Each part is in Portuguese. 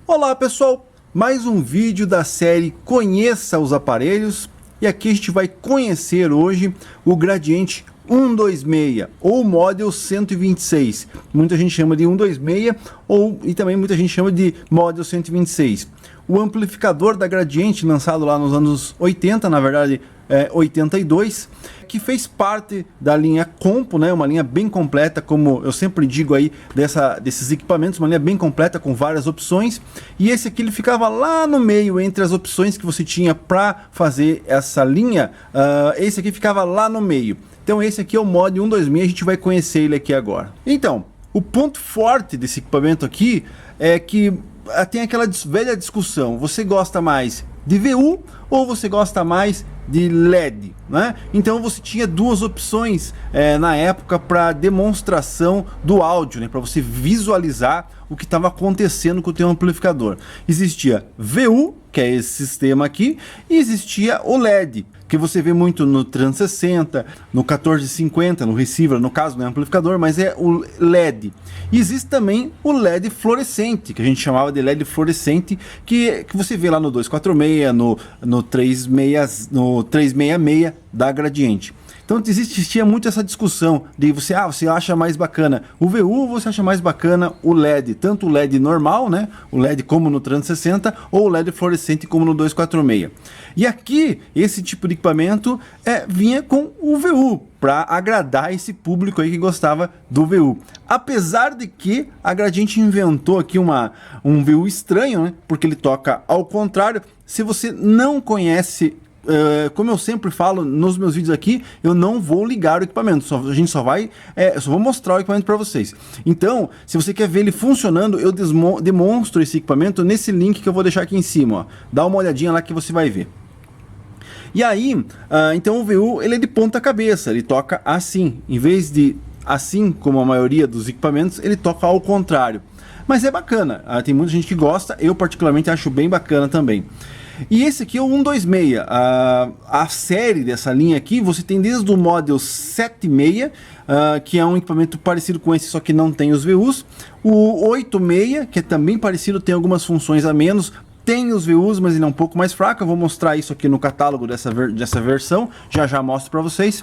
Olá pessoal, mais um vídeo da série Conheça os Aparelhos, e aqui a gente vai conhecer hoje o Gradiente 126 ou Model 126. Muita gente chama de 126 e também muita gente chama de Model 126. O amplificador da Gradiente, lançado lá nos anos 80, na verdade 82, que fez parte da linha Compo, né? Uma linha bem completa, como eu sempre digo aí, desses equipamentos, uma linha bem completa com várias opções. E esse aqui ele ficava lá no meio entre as opções que você tinha para fazer essa linha. Esse aqui ficava lá no meio. Então esse aqui é o Model 126, a gente vai conhecer ele aqui agora. Então, o ponto forte desse equipamento aqui é que tem aquela velha discussão: você gosta mais de VU ou você gosta mais de LED, né? Então você tinha duas opções na época para demonstração do áudio, né? Para você visualizar o que estava acontecendo com o teu amplificador. Existia VU, que é esse sistema aqui, e existia o LED, que você vê muito no 360, no 1450, no receiver, no caso não é amplificador, mas é o LED. E existe também o LED fluorescente, que a gente chamava de LED fluorescente, que você vê lá no 246, no 366 da Gradiente. Então existia muito essa discussão de você acha mais bacana o VU ou você acha mais bacana o LED, tanto o LED normal, né, o LED como no 360, ou o LED fluorescente como no 246. E aqui esse tipo de equipamento vinha com o VU para agradar esse público aí que gostava do VU. Apesar de que a Gradiente inventou aqui um VU estranho, né, porque ele toca ao contrário. Se você não conhece, como eu sempre falo nos meus vídeos aqui, eu não vou ligar o equipamento, eu só vou mostrar o equipamento para vocês. Então, se você quer ver ele funcionando, eu demonstro esse equipamento nesse link que eu vou deixar aqui em cima, ó. Dá uma olhadinha lá que você vai ver. E aí, então o VU ele é de ponta cabeça, ele toca assim, em vez de assim como a maioria dos equipamentos, ele toca ao contrário. Mas é bacana, tem muita gente que gosta, eu particularmente acho bem bacana também. E esse aqui é o 126, a série dessa linha aqui, você tem desde o Model 76, que é um equipamento parecido com esse, só que não tem os VUs, o 86, que é também parecido, tem algumas funções a menos, tem os VUs, mas ele é um pouco mais fraco. Eu vou mostrar isso aqui no catálogo dessa versão, já mostro para vocês.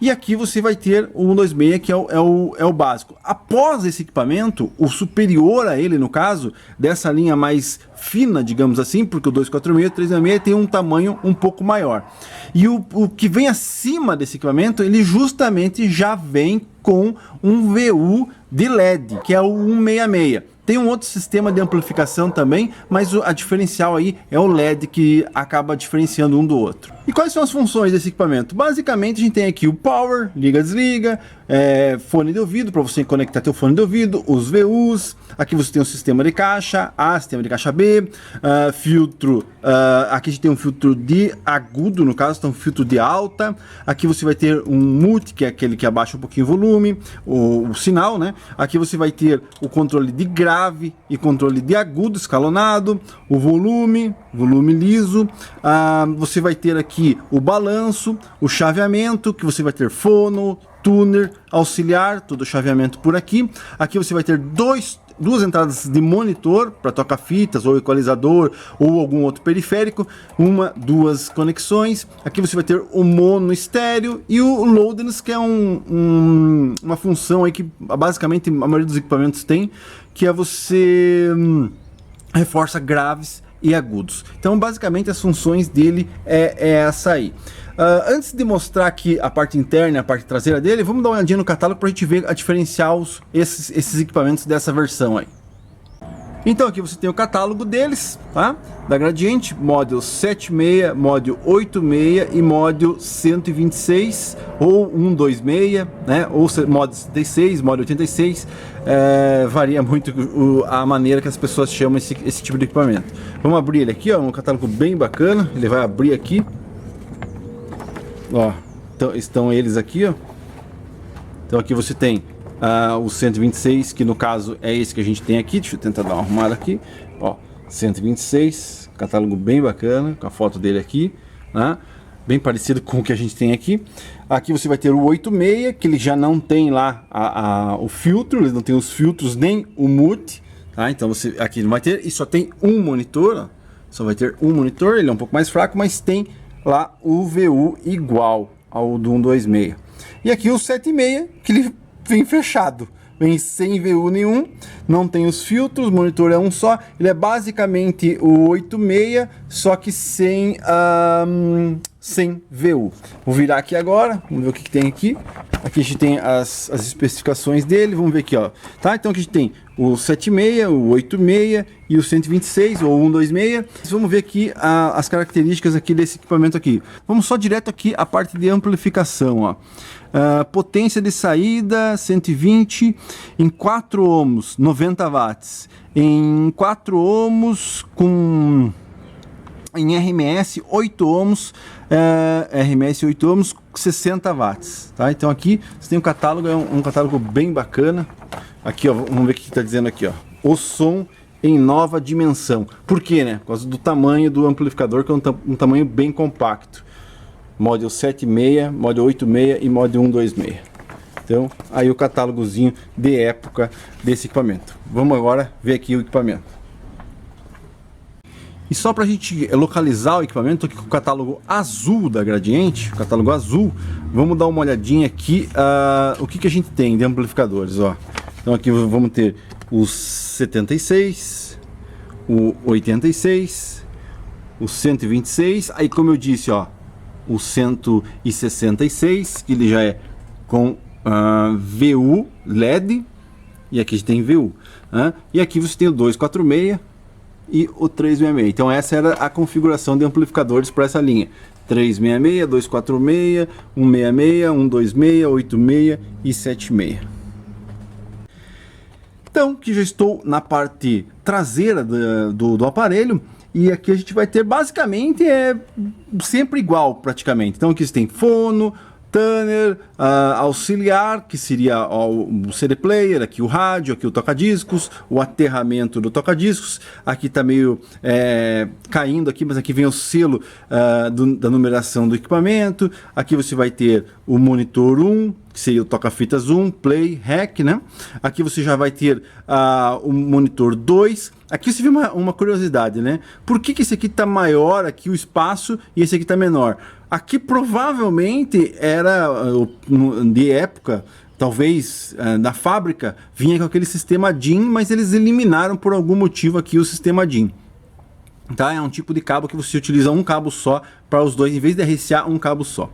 E aqui você vai ter o 126, que é o básico. Após esse equipamento, o superior a ele, no caso, dessa linha mais fina, digamos assim, porque o 246 e o 366 tem um tamanho um pouco maior. E o que vem acima desse equipamento, ele justamente já vem com um VU de LED, que é o 166. Tem um outro sistema de amplificação também, mas a diferencial aí é o LED, que acaba diferenciando um do outro. E quais são as funções desse equipamento? Basicamente a gente tem aqui o power, liga, desliga, fone de ouvido para você conectar teu fone de ouvido, os VUs, aqui você tem o sistema de caixa A, sistema de caixa B, filtro, aqui a gente tem um filtro de agudo, no caso, então um filtro de alta, aqui você vai ter um mute, que é aquele que abaixa um pouquinho o volume, o sinal, né? Aqui você vai ter o controle de grave e controle de agudo escalonado, o volume liso, você vai ter aqui o balanço, o chaveamento, que você vai ter fono, tuner, auxiliar, todo o chaveamento por aqui. Aqui você vai ter duas entradas de monitor para tocar fitas ou equalizador ou algum outro periférico, duas conexões. Aqui você vai ter o mono estéreo e o loadness, que é uma função aí que basicamente a maioria dos equipamentos tem, que é você reforça graves e agudos. Então basicamente as funções dele é essa aí. Antes de mostrar aqui a parte interna e a parte traseira dele, vamos dar uma olhadinha no catálogo para a gente ver diferenciar esses equipamentos dessa versão aí. Então aqui você tem o catálogo deles, tá? Da Gradiente, Model 76, Model 86 e Model 126 ou 126, né? Ou Model 76, Model 86, varia muito a maneira que as pessoas chamam esse tipo de equipamento. Vamos abrir ele aqui, ó, um catálogo bem bacana, ele vai abrir aqui. Ó, então, estão eles aqui, ó. Então aqui você tem o 126, que no caso é esse que a gente tem aqui. Deixa eu tentar dar uma arrumada aqui. Ó, 126, catálogo bem bacana, com a foto dele aqui, né? Bem parecido com o que a gente tem aqui. Aqui você vai ter o 86, que ele já não tem lá o filtro, ele não tem os filtros nem o mute, Tá? Então você aqui não vai ter, e só tem um monitor, ó. Só vai ter um monitor, ele é um pouco mais fraco, mas tem lá o VU igual ao do 126. E aqui o 76, que ele vem fechado. Vem sem VU nenhum, não tem os filtros, o monitor é um só. Ele é basicamente o 86, só que sem VU. Vou virar aqui agora, vamos ver o que tem aqui. Aqui a gente tem as especificações dele, vamos ver aqui, ó. Tá? Então aqui a gente tem o 76, o 86 e o 126, ou 126. Vamos ver aqui as características aqui desse equipamento aqui. Vamos só direto aqui a parte de amplificação, ó. Potência de saída 120 em 4 ohms, 90 watts. Em 4 ohms com em RMS 8 ohms, RMS 8 ohms, 60 watts, tá? Então aqui você tem um catálogo, é um catálogo bem bacana. Aqui, ó, vamos ver o que está dizendo aqui, ó. O som em nova dimensão. Por quê, né? Por causa do tamanho do amplificador, que é um tamanho bem compacto. Model 76, Model 86 e Model 126. Então, aí o catálogozinho de época desse equipamento. Vamos agora ver aqui o equipamento. E só para a gente localizar o equipamento, aqui com o catálogo azul da Gradiente, o catálogo azul, vamos dar uma olhadinha aqui o que a gente tem de amplificadores, ó. Então aqui vamos ter os 76, o 86, o 126, aí como eu disse, ó, o 166, que ele já é com VU LED, e aqui a gente tem VU, e aqui você tem o 246 e o 366. Então essa era a configuração de amplificadores para essa linha: 366, 246, 166, 126, 86 e 76. Então, que já estou na parte traseira do aparelho, e aqui a gente vai ter basicamente sempre igual praticamente. Então aqui você tem fono, tuner, auxiliar, que seria o CD player, aqui o rádio, aqui o toca-discos, o aterramento do toca-discos. Aqui está meio caindo aqui, mas aqui vem o selo da numeração do equipamento. Aqui você vai ter o monitor 1, que seria o toca-fitas 1, play, rec, né? Aqui você já vai ter o monitor 2. Aqui você vê uma curiosidade, né? Por que esse aqui está maior aqui o espaço e esse aqui está menor? Aqui provavelmente era de época, talvez da fábrica, vinha com aquele sistema DIN, mas eles eliminaram por algum motivo aqui o sistema DIN. Tá? É um tipo de cabo que você utiliza um cabo só para os dois, em vez de RCA, um cabo só.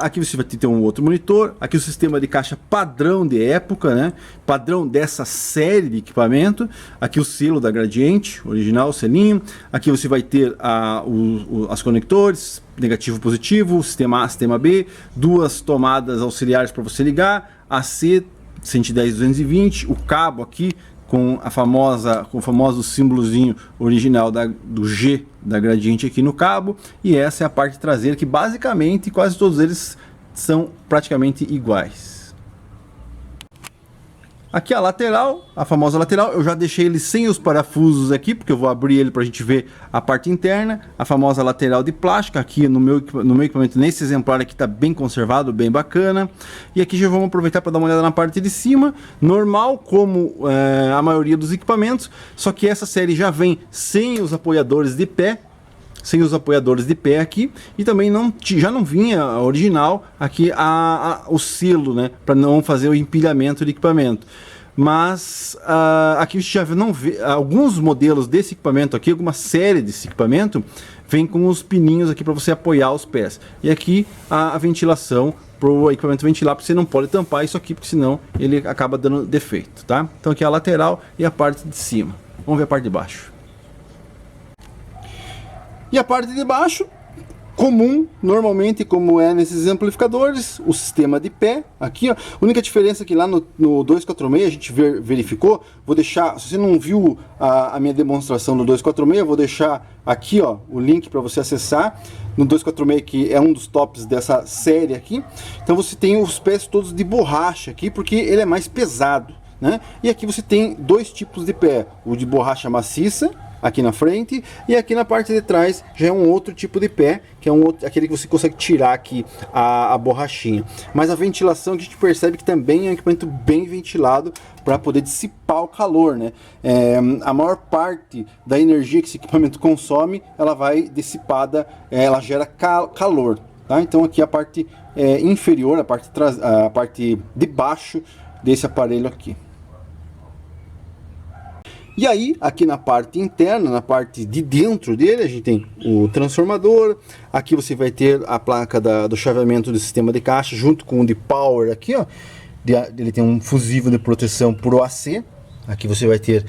Aqui você vai ter um outro monitor. Aqui o sistema de caixa padrão de época, né? Padrão dessa série de equipamento. Aqui o selo da Gradiente, original, o selinho. Aqui você vai ter as conectores, negativo, positivo, sistema A, sistema B, duas tomadas auxiliares para você ligar, AC 110/220, o cabo aqui com o famoso símbolozinho original do G da Gradiente aqui no cabo, e essa é a parte traseira, que basicamente quase todos eles são praticamente iguais. Aqui a lateral, a famosa lateral, eu já deixei ele sem os parafusos aqui, porque eu vou abrir ele para a gente ver a parte interna. A famosa lateral de plástico, aqui no meu equipamento, nesse exemplar aqui está bem conservado, bem bacana. E aqui já vamos aproveitar para dar uma olhada na parte de cima, normal como a maioria dos equipamentos, só que essa série já vem sem os apoiadores de pé. Aqui, e também já não vinha a original aqui o selo, né, para não fazer o empilhamento de equipamento. Mas aqui a gente já não vê alguns modelos desse equipamento aqui, alguma série desse equipamento vem com os pininhos aqui para você apoiar os pés, e aqui a ventilação para o equipamento ventilar, porque você não pode tampar isso aqui, porque senão ele acaba dando defeito, tá? Então aqui a lateral e a parte de cima. Vamos ver a parte de baixo. E a parte de baixo, comum, normalmente, como é nesses amplificadores, o sistema de pé, aqui, ó. A única diferença é que lá no 246 a gente verificou, vou deixar, se você não viu a minha demonstração do 246, eu vou deixar aqui, ó, o link para você acessar, no 246, que é um dos tops dessa série aqui. Então você tem os pés todos de borracha aqui, porque ele é mais pesado, né? E aqui você tem dois tipos de pé, o de borracha maciça aqui na frente, e aqui na parte de trás já é um outro tipo de pé, que é aquele que você consegue tirar aqui a borrachinha. Mas a ventilação, a gente percebe que também é um equipamento bem ventilado para poder dissipar o calor, né? A maior parte da energia que esse equipamento consome, ela vai dissipada, ela gera calor, tá? Então aqui a parte inferior, a parte de baixo desse aparelho aqui. E aí, aqui na parte interna, na parte de dentro dele, a gente tem o transformador. Aqui você vai ter a placa do chaveamento do sistema de caixa, junto com o de power aqui, ó. Ele tem um fusível de proteção Pro AC. Aqui você vai ter,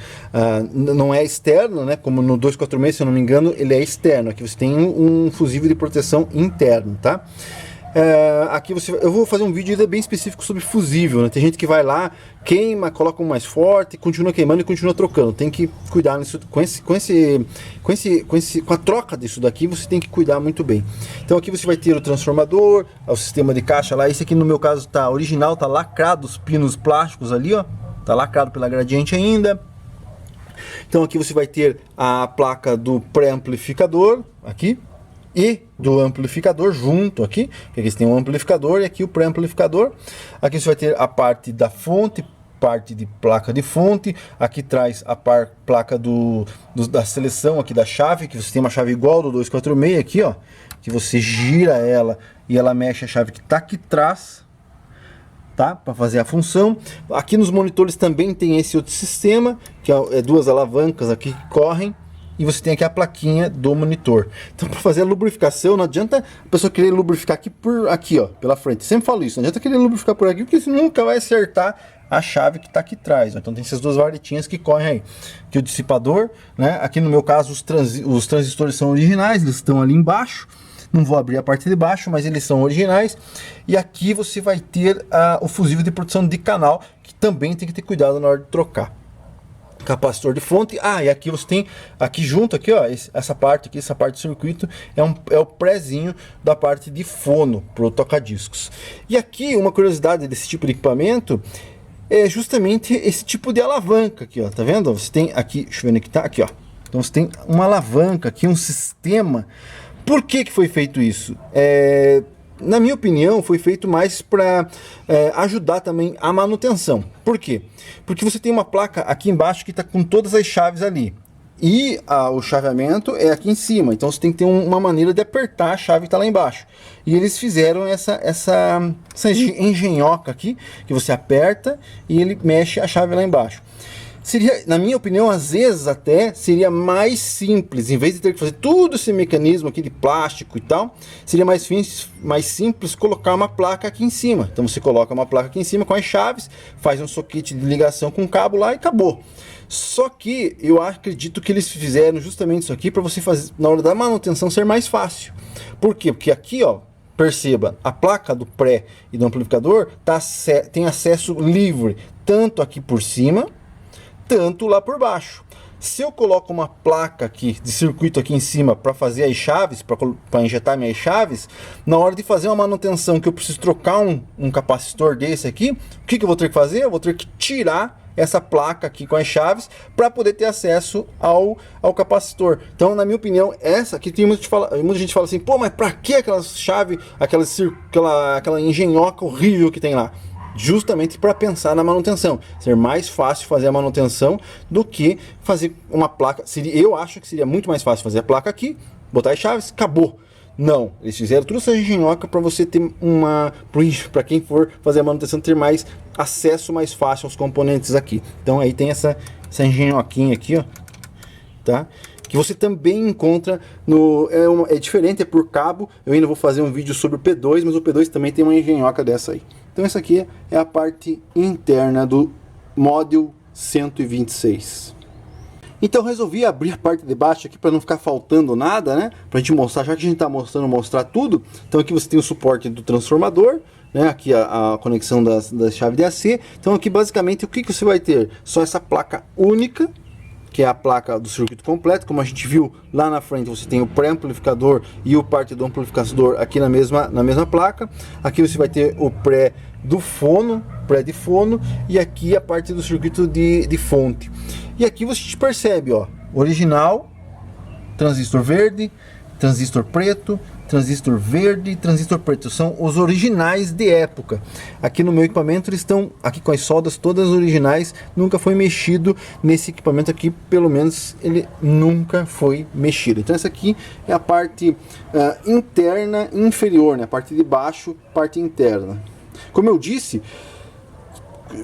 não é externo, né? Como no 246, se eu não me engano, ele é externo. Aqui você tem um fusível de proteção interno, tá? Aqui eu vou fazer um vídeo bem específico sobre fusível, né? Tem gente que vai lá, queima, coloca um mais forte, continua queimando e continua trocando. Tem que cuidar nisso, com a troca disso daqui, você tem que cuidar muito bem. Então aqui você vai ter o transformador, o sistema de caixa lá. Esse aqui no meu caso tá original, tá lacrado, os pinos plásticos ali, ó, tá lacrado pela Gradiente ainda. Então aqui você vai ter a placa do pré-amplificador aqui e do amplificador junto aqui, que aqui você tem um amplificador e aqui o pré-amplificador. Aqui você vai ter a parte da fonte, parte de placa de fonte. Aqui traz a placa da seleção aqui da chave, que você tem uma chave igual do 246 aqui, ó, que você gira ela e ela mexe a chave que está aqui atrás, tá? Para fazer a função. Aqui nos monitores também tem esse outro sistema, que é duas alavancas aqui que correm. E você tem aqui a plaquinha do monitor. Então, para fazer a lubrificação, não adianta a pessoa querer lubrificar aqui, ó, pela frente. Sempre falo isso, não adianta querer lubrificar por aqui, porque você nunca vai acertar a chave que está aqui atrás. Então tem essas duas varetinhas que correm aí. Aqui o dissipador, né? Aqui no meu caso os transistores são originais, eles estão ali embaixo. Não vou abrir a parte de baixo, mas eles são originais. E aqui você vai ter o fusível de proteção de canal, que também tem que ter cuidado na hora de trocar. Capacitor de fonte. E aqui você tem aqui junto aqui, ó, essa parte do circuito é o prézinho da parte de fono pro toca-discos. E aqui uma curiosidade desse tipo de equipamento é justamente esse tipo de alavanca aqui, ó, tá vendo? Você tem aqui, deixa eu ver onde que tá, aqui, ó. Então você tem uma alavanca aqui, um sistema. Por que foi feito isso? Na minha opinião, foi feito mais para ajudar também a manutenção. Por quê? Porque você tem uma placa aqui embaixo que está com todas as chaves ali. E o chaveamento é aqui em cima. Então você tem que ter uma maneira de apertar a chave que está lá embaixo. E eles fizeram essa engenhoca aqui, que você aperta e ele mexe a chave lá embaixo. Seria, na minha opinião, às vezes até seria mais simples, em vez de ter que fazer todo esse mecanismo aqui de plástico e tal, seria mais simples colocar uma placa aqui em cima. Então você coloca uma placa aqui em cima com as chaves, faz um soquete de ligação com o cabo lá e acabou. Só que eu acredito que eles fizeram justamente isso aqui para você fazer, na hora da manutenção, ser mais fácil. Por quê? Porque aqui, ó, perceba, a placa do pré e do amplificador tem acesso livre, tanto aqui por cima, tanto lá por baixo. Se eu coloco uma placa aqui de circuito aqui em cima para fazer as chaves, para injetar minhas chaves, na hora de fazer uma manutenção que eu preciso trocar um capacitor desse aqui, o que eu vou ter que fazer? Eu vou ter que tirar essa placa aqui com as chaves para poder ter acesso ao capacitor. Então, na minha opinião, essa aqui tem muita gente fala assim, pô, mas para que aquela chave, aquela engenhoca horrível que tem lá? Justamente para pensar na manutenção, ser mais fácil fazer a manutenção do que fazer uma placa. Eu acho que seria muito mais fácil fazer a placa aqui, botar as chaves, acabou. Não, eles fizeram tudo essa engenhoca para você ter para quem for fazer a manutenção, ter mais acesso mais fácil aos componentes aqui. Então aí tem essa engenhoquinha aqui, ó, tá? Que você também encontra é diferente, é por cabo. Eu ainda vou fazer um vídeo sobre o P2, mas o P2 também tem uma engenhoca dessa aí. Então essa aqui é a parte interna do Model 126. Então resolvi abrir a parte de baixo aqui para não ficar faltando nada, né? Para a gente mostrar, já que a gente está mostrar tudo. Então aqui você tem o suporte do transformador, né? Aqui a conexão da chave de AC. Então aqui basicamente o que você vai ter? Só essa placa única, que é a placa do circuito completo. Como a gente viu lá na frente, você tem o pré-amplificador e o parte do amplificador aqui na mesma placa. Aqui você vai ter o pré de fono, e aqui a parte do circuito de fonte. E aqui você percebe, ó, original, transistor verde, transistor preto, transistor verde e transistor preto. São os originais de época. Aqui no meu equipamento eles estão aqui com as soldas todas originais. Nunca foi mexido nesse equipamento aqui, pelo menos ele nunca foi mexido. Então essa aqui é a parte interna inferior, né? A parte de baixo, parte interna. Como eu disse,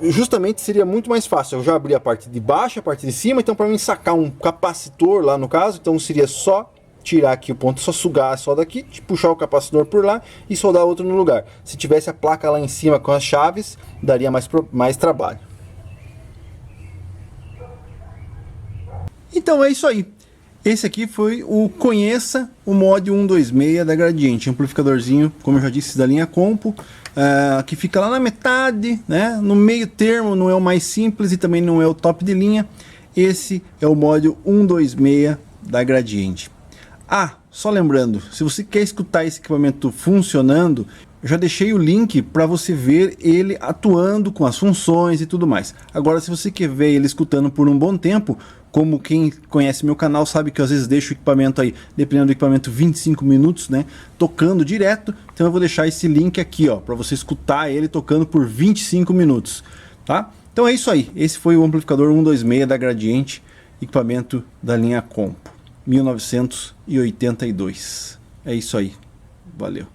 justamente seria muito mais fácil eu já abrir a parte de baixo, a parte de cima. Então para mim sacar um capacitor lá no caso, então seria só tirar aqui o ponto, só sugar a solda aqui, puxar o capacitor por lá e soldar outro no lugar. Se tivesse a placa lá em cima com as chaves, daria mais trabalho. Então é isso aí. Esse aqui foi o Conheça o Mod 126 da Gradiente, amplificadorzinho, como eu já disse, da linha Compo, que fica lá na metade, né? No meio termo, não é o mais simples e também não é o top de linha. Esse é o Mod 126 da Gradiente. Ah, só lembrando, se você quer escutar esse equipamento funcionando, eu já deixei o link para você ver ele atuando com as funções e tudo mais. Agora, se você quer ver ele escutando por um bom tempo, como quem conhece meu canal sabe que eu às vezes deixo o equipamento aí, dependendo do equipamento, 25 minutos, né, tocando direto. Então eu vou deixar esse link aqui, ó, para você escutar ele tocando por 25 minutos, tá? Então é isso aí. Esse foi o amplificador 126 da Gradiente, equipamento da linha Compo. 1982. É isso aí. Valeu.